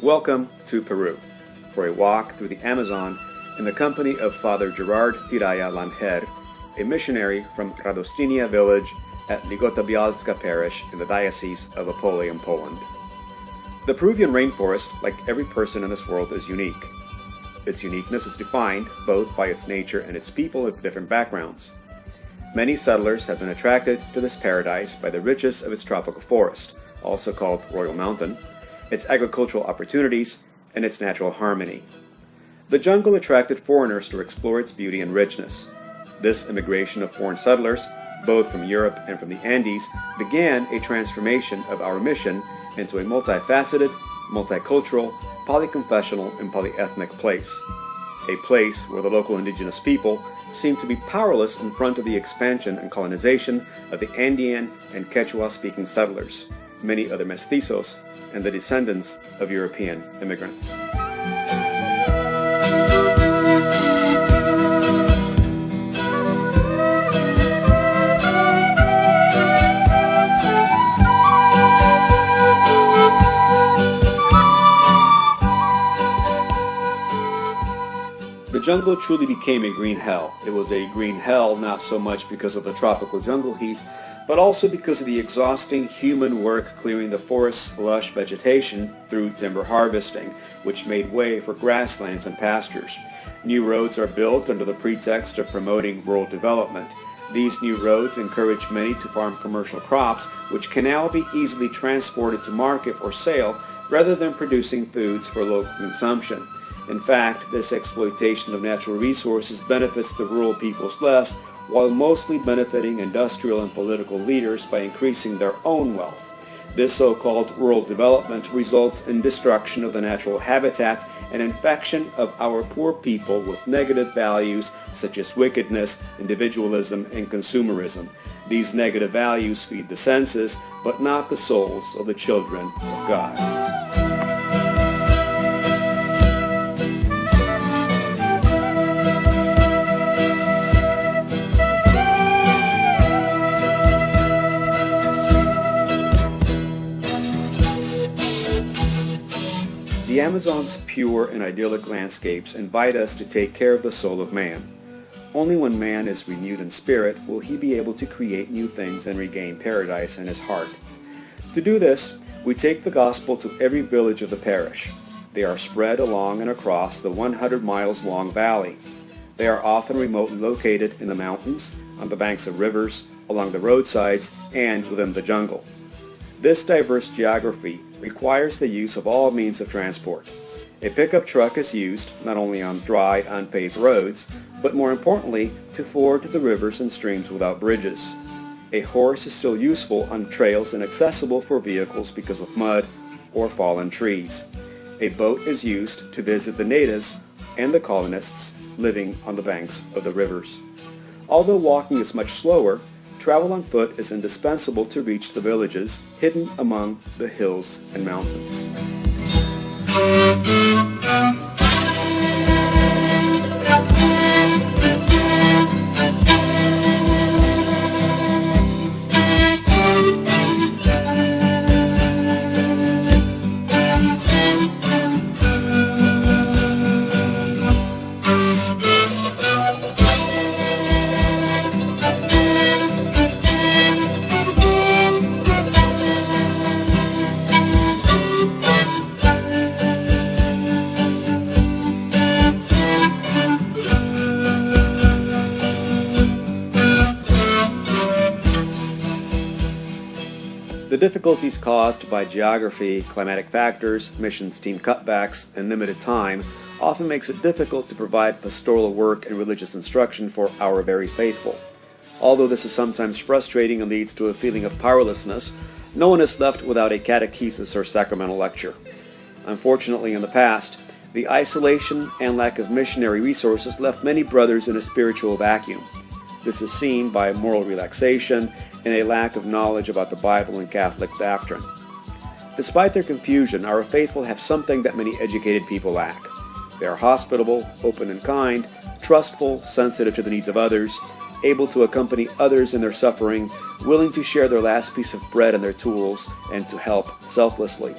Welcome to Peru for a walk through the Amazon in the company of Father Gerard Tiraya Lanher, a missionary from Radostinia village at Ligota Bialska parish in the Diocese of Opole in Poland. The Peruvian rainforest, like every person in this world, is unique. Its uniqueness is defined both by its nature and its people of different backgrounds. Many settlers have been attracted to this paradise by the richness of its tropical forest, also called Royal Mountain, its agricultural opportunities, and its natural harmony. The jungle attracted foreigners to explore its beauty and richness. This immigration of foreign settlers, both from Europe and from the Andes, began a transformation of our mission into a multifaceted, multicultural, polyconfessional, and polyethnic place. A place where the local indigenous people seem to be powerless in front of the expansion and colonization of the Andean and Quechua-speaking settlers, many other mestizos, and the descendants of European immigrants. The jungle truly became a green hell. It was a green hell not so much because of the tropical jungle heat, but also because of the exhausting human work clearing the forest's lush vegetation through timber harvesting, which made way for grasslands and pastures. New roads are built under the pretext of promoting rural development. These new roads encourage many to farm commercial crops, which can now be easily transported to market for sale rather than producing foods for local consumption. In fact, this exploitation of natural resources benefits the rural peoples less, while mostly benefiting industrial and political leaders by increasing their own wealth. This so-called rural development results in destruction of the natural habitat and infection of our poor people with negative values such as wickedness, individualism, and consumerism. These negative values feed the senses, but not the souls of the children of God. The Amazon's pure and idyllic landscapes invite us to take care of the soul of man. Only when man is renewed in spirit will he be able to create new things and regain paradise in his heart. To do this, we take the gospel to every village of the parish. They are spread along and across the 100 miles long valley. They are often remotely located in the mountains, on the banks of rivers, along the roadsides, and within the jungle. This diverse geography requires the use of all means of transport. A pickup truck is used not only on dry, unpaved roads, but more importantly, to ford the rivers and streams without bridges. A horse is still useful on trails inaccessible for vehicles because of mud or fallen trees. A boat is used to visit the natives and the colonists living on the banks of the rivers. Although walking is much slower, travel on foot is indispensable to reach the villages hidden among the hills and mountains. The difficulties caused by geography, climatic factors, missions team cutbacks, and limited time often makes it difficult to provide pastoral work and religious instruction for our very faithful. Although this is sometimes frustrating and leads to a feeling of powerlessness, no one is left without a catechesis or sacramental lecture. Unfortunately, in the past, the isolation and lack of missionary resources left many brothers in a spiritual vacuum. This is seen by moral relaxation and a lack of knowledge about the Bible and Catholic doctrine. Despite their confusion, our faithful have something that many educated people lack. They are hospitable, open and kind, trustful, sensitive to the needs of others, able to accompany others in their suffering, willing to share their last piece of bread and their tools, and to help selflessly.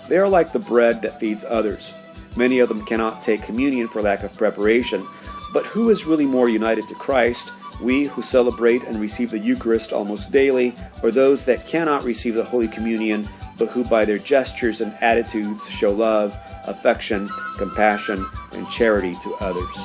They are like the bread that feeds others. Many of them cannot take communion for lack of preparation. But who is really more united to Christ, we who celebrate and receive the Eucharist almost daily, or those that cannot receive the Holy Communion, but who by their gestures and attitudes show love, affection, compassion, and charity to others?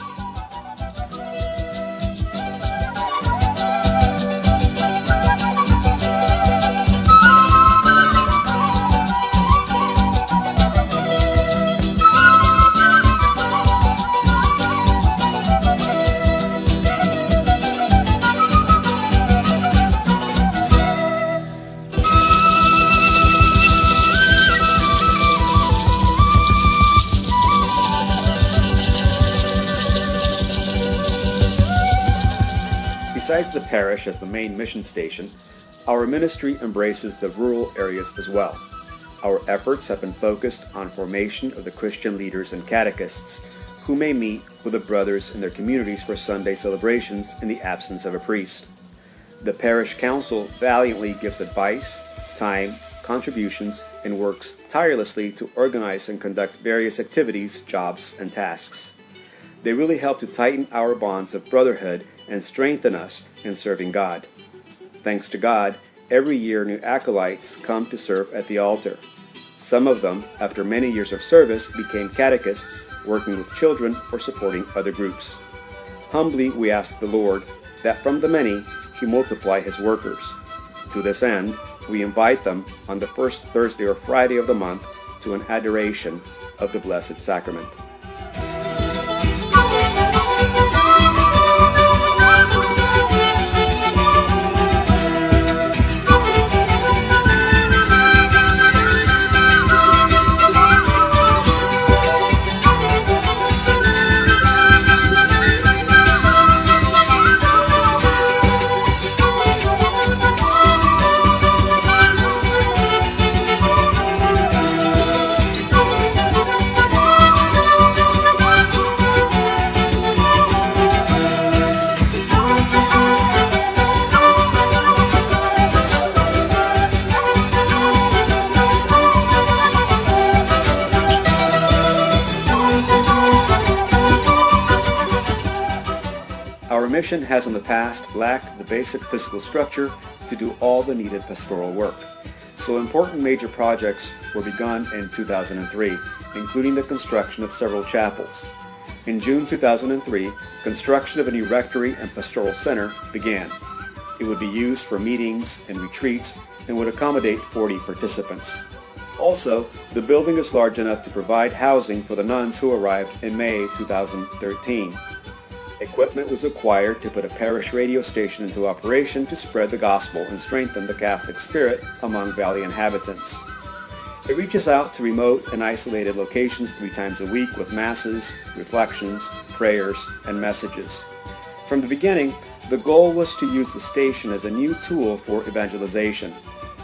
Besides the parish as the main mission station, our ministry embraces the rural areas as well. Our efforts have been focused on formation of the Christian leaders and catechists who may meet with the brothers in their communities for Sunday celebrations in the absence of a priest. The parish council valiantly gives advice, time, contributions, and works tirelessly to organize and conduct various activities, jobs, and tasks. They really help to tighten our bonds of brotherhood and strengthen us in serving God. Thanks to God, every year new acolytes come to serve at the altar. Some of them, after many years of service, became catechists, working with children or supporting other groups. Humbly we ask the Lord that from the many He multiply His workers. To this end, we invite them on the first Thursday or Friday of the month to an adoration of the Blessed Sacrament. Our mission has in the past lacked the basic physical structure to do all the needed pastoral work. So important major projects were begun in 2003, including the construction of several chapels. In June 2003, construction of a new rectory and pastoral center began. It would be used for meetings and retreats and would accommodate 40 participants. Also, the building is large enough to provide housing for the nuns who arrived in May 2013. Equipment was acquired to put a parish radio station into operation to spread the gospel and strengthen the Catholic spirit among valley inhabitants. It reaches out to remote and isolated locations 3 times a week with masses, reflections, prayers, and messages. From the beginning, the goal was to use the station as a new tool for evangelization.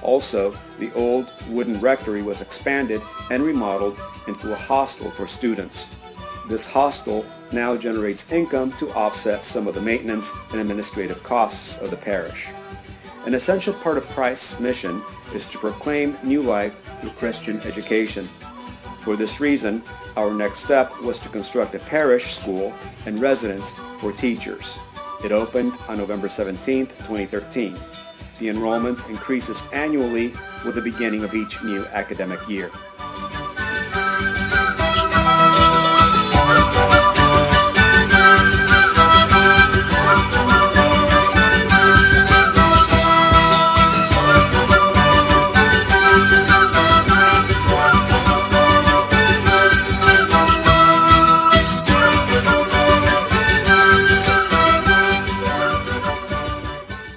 Also, the old wooden rectory was expanded and remodeled into a hostel for students. This hostel now generates income to offset some of the maintenance and administrative costs of the parish. An essential part of Christ's mission is to proclaim new life through Christian education. For this reason, our next step was to construct a parish school and residence for teachers. It opened on November 17, 2013. The enrollment increases annually with the beginning of each new academic year.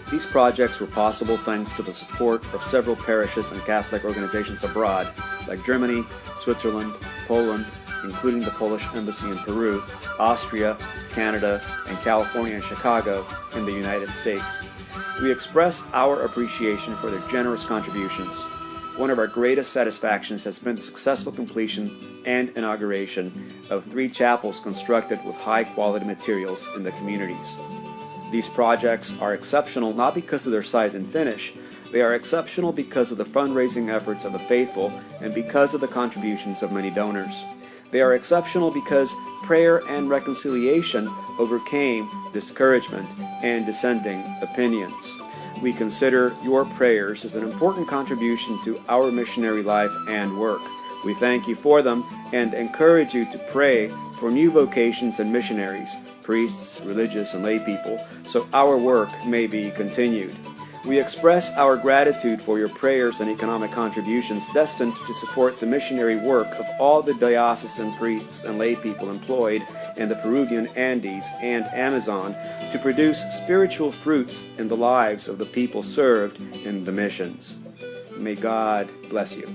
These projects were possible thanks to the support of several parishes and Catholic organizations abroad, like Germany, Switzerland, Poland, including the Polish Embassy in Peru, Austria, Canada, and California and Chicago in the United States. We express our appreciation for their generous contributions. One of our greatest satisfactions has been the successful completion and inauguration of 3 chapels constructed with high-quality materials in the communities. These projects are exceptional not because of their size and finish, They are exceptional because of the fundraising efforts of the faithful and because of the contributions of many donors. They are exceptional because prayer and reconciliation overcame discouragement and dissenting opinions. We consider your prayers as an important contribution to our missionary life and work. We thank you for them and encourage you to pray for new vocations and missionaries, priests, religious, and lay people, so our work may be continued. We express our gratitude for your prayers and economic contributions destined to support the missionary work of all the diocesan priests and lay people employed in the Peruvian Andes and Amazon to produce spiritual fruits in the lives of the people served in the missions. May God bless you.